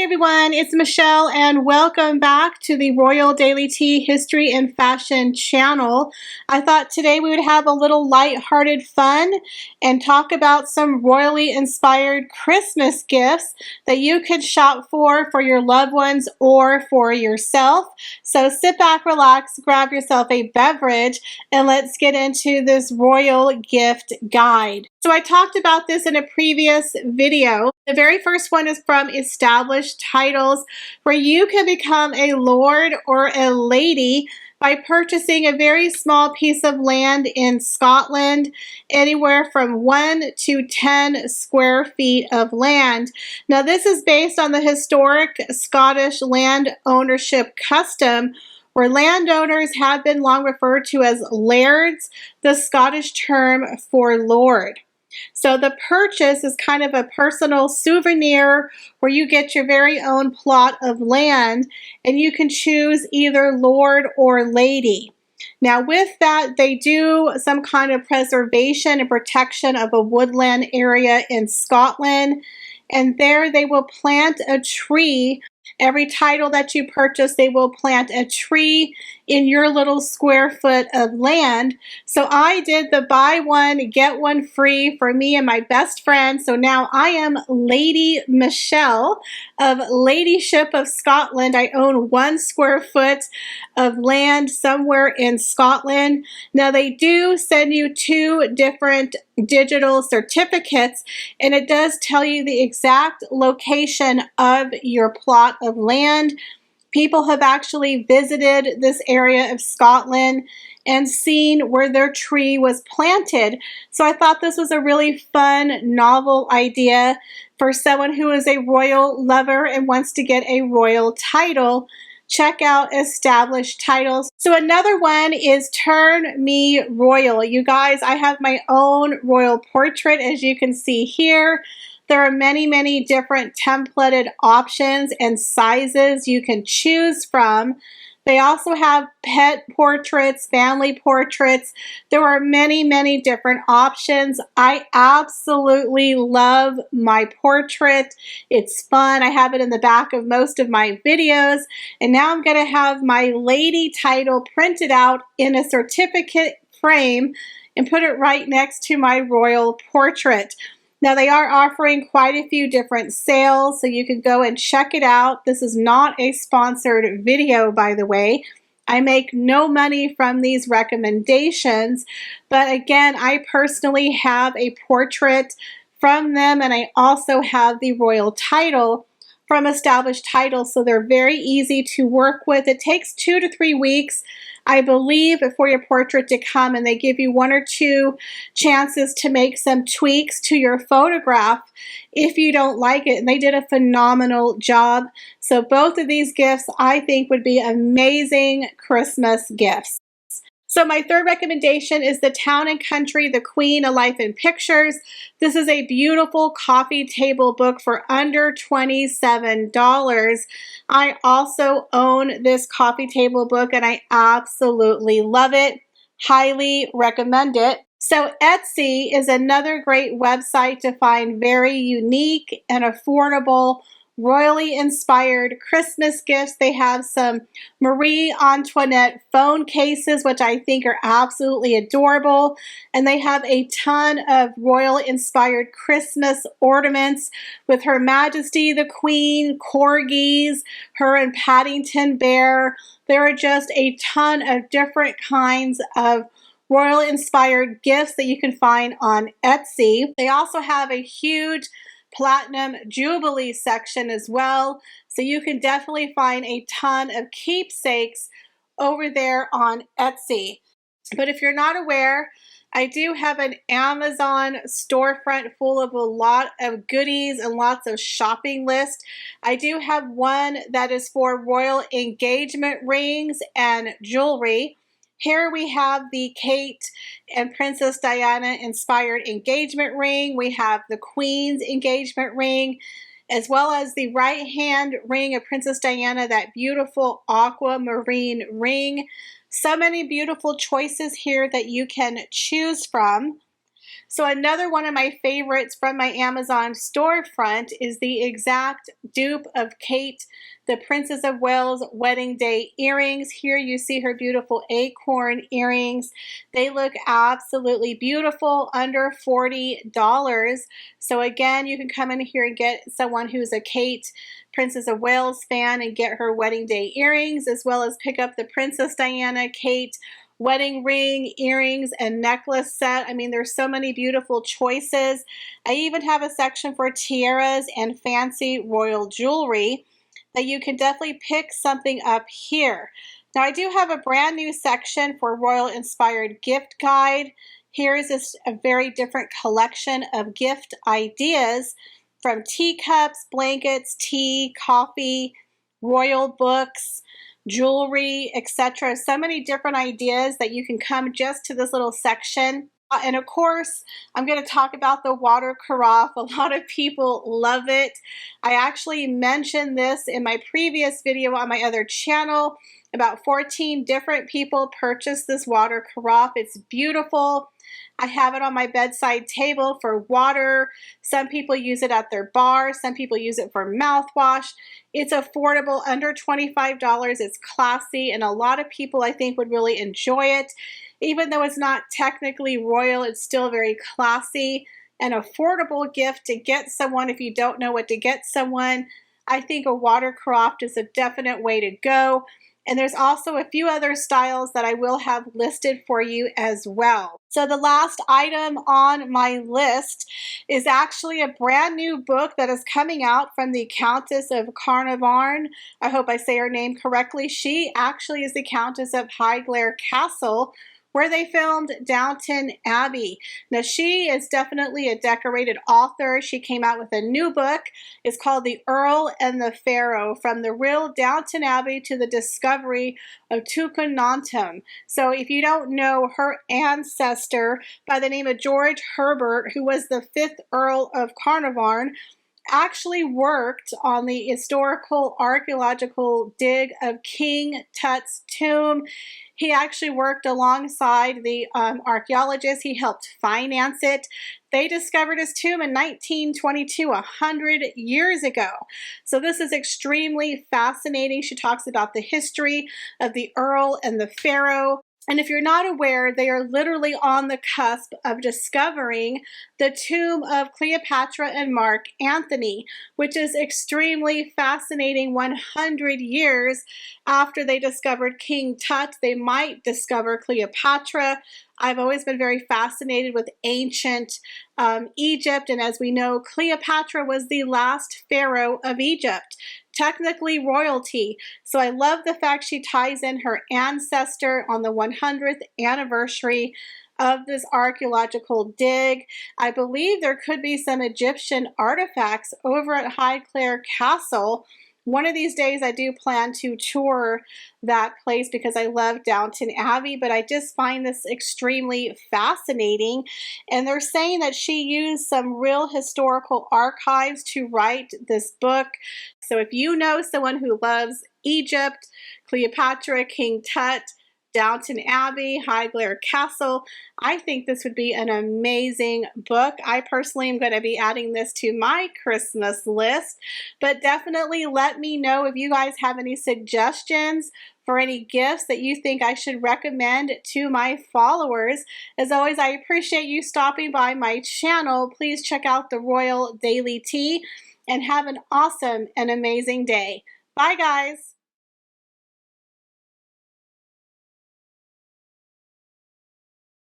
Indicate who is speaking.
Speaker 1: everyone, it's Michelle and welcome back to the Royal Daily Tea History and Fashion channel. I thought today we would have a little light-hearted fun and talk about some royally inspired Christmas gifts that you could shop for your loved ones or for yourself. So sit back, relax, grab yourself a beverage, and let's get into this royal gift guide. So I talked about this in a previous video. The very first one is from Established Titles, where you can become a lord or a lady by purchasing a very small piece of land in Scotland, anywhere from 1 to 10 square feet of land. Now this is based on the historic Scottish land ownership custom, where landowners have been long referred to as lairds, the Scottish term for lord. So the purchase is kind of a personal souvenir where you get your very own plot of land and you can choose either lord or lady. Now with that, they do some kind of preservation and protection of a woodland area in Scotland, and there they will plant a tree. Every title that you purchase, they will plant a tree in your little square foot of land. So I did the buy one, get one free for me and my best friend. So now I am Lady Michelle of Ladyship of Scotland. I own 1 square foot of land somewhere in Scotland. Now they do send you 2 different digital certificates, and it does tell you the exact location of your plot of land. People have actually visited this area of Scotland and seen where their tree was planted. So I thought this was a really fun, novel idea for someone who is a royal lover and wants to get a royal title. Check out Established Titles. So another one is Turn Me Royal. You guys, I have my own royal portrait, as you can see here. There are many, many different templated options and sizes you can choose from. They also have pet portraits, family portraits. There are many, many different options. I absolutely love my portrait. It's fun. I have it in the back of most of my videos. And now I'm going to have my lady title printed out in a certificate frame and put it right next to my royal portrait. Now they are offering quite a few different sales, so you can go and check it out. This is not a sponsored video, by the way. I make no money from these recommendations, but again, I personally have a portrait from them, and I also have the royal title from Established Titles, so they're very easy to work with. It takes 2 to 3 weeks, I believe, for your portrait to come, and they give you 1 or 2 chances to make some tweaks to your photograph if you don't like it, and they did a phenomenal job. So both of these gifts I think would be amazing Christmas gifts. So my third recommendation is The Town and Country, The Queen, A Life in Pictures. This is a beautiful coffee table book for under $27. I also own this coffee table book and I absolutely love it. Highly recommend it. So Etsy is another great website to find very unique and affordable royally inspired Christmas gifts. They have some Marie Antoinette phone cases, which I think are absolutely adorable. And they have a ton of royal inspired Christmas ornaments with Her Majesty the Queen, corgis, her and Paddington Bear. There are just a ton of different kinds of royal inspired gifts that you can find on Etsy. They also have a huge Platinum Jubilee section as well, so you can definitely find a ton of keepsakes over there on Etsy. But if you're not aware, I do have an Amazon storefront full of a lot of goodies and lots of shopping lists. I do have one that is for royal engagement rings and jewelry. Here we have the Kate and Princess Diana inspired engagement ring. We have the Queen's engagement ring, as well as the right hand ring of Princess Diana, that beautiful aquamarine ring. So many beautiful choices here that you can choose from. So another one of my favorites from my Amazon storefront is the exact dupe of Kate, the Princess of Wales wedding day earrings. Here you see her beautiful acorn earrings. They look absolutely beautiful, under $40. So again, you can come in here and get someone who's a Kate, Princess of Wales fan and get her wedding day earrings, as well as pick up the Princess Diana, Kate wedding ring, earrings, and necklace set. I mean, there's so many beautiful choices. I even have a section for tiaras and fancy royal jewelry that you can definitely pick something up here. Now, I do have a brand new section for royal inspired gift guide. Here is a very different collection of gift ideas, from teacups, blankets, tea, coffee, royal books, jewelry, etc. So many different ideas that you can come just to this little section. And of course, I'm going to talk about the water carafe. A lot of people love it. I actually mentioned this in my previous video on my other channel. About 14 different people purchased this water carafe. It's beautiful. I have it on my bedside table for water. Some people use it at their bar. Some people use it for mouthwash. It's affordable, under $25. It's classy, and a lot of people I think would really enjoy it. Even though it's not technically royal, it's still very classy and affordable gift to get someone if you don't know what to get someone. I think a water carafe is a definite way to go. And there's also a few other styles that I will have listed for you as well. So the last item on my list is actually a brand new book that is coming out from the Countess of Carnarvon. I hope I say her name correctly. She actually is the Countess of Highclere Castle, where they filmed Downton Abbey. Now, she is definitely a decorated author. She came out with a new book. It's called The Earl and the Pharoh, From the Real Downton Abbey to the Discovery of Tucunantum. So if you don't know, her ancestor by the name of George Herbert, who was the 5th Earl of Carnarvon, actually worked on the historical archaeological dig of King Tut's tomb. He actually worked alongside the archaeologists. He helped finance it. They discovered his tomb in 1922, 100 years ago. So this is extremely fascinating. She talks about the history of the Earl and the Pharoh. And if you're not aware, they are literally on the cusp of discovering the tomb of Cleopatra and Mark Antony, which is extremely fascinating. 100 years after they discovered King Tut, they might discover Cleopatra. I've always been very fascinated with ancient Egypt, and as we know, Cleopatra was the last pharaoh of Egypt, technically royalty. So I love the fact she ties in her ancestor on the 100th anniversary of this archaeological dig. I believe there could be some Egyptian artifacts over at Highclere Castle. One of these days I do plan to tour that place because I love Downton Abbey, but I just find this extremely fascinating. And they're saying that she used some real historical archives to write this book. So if you know someone who loves Egypt, Cleopatra, King Tut, Downton Abbey, Highclere Castle, I think this would be an amazing book. I personally am going to be adding this to my Christmas list, but definitely let me know if you guys have any suggestions for any gifts that you think I should recommend to my followers. As always, I appreciate you stopping by my channel. Please check out the Royal Daily Tea and have an awesome and amazing day. Bye, guys.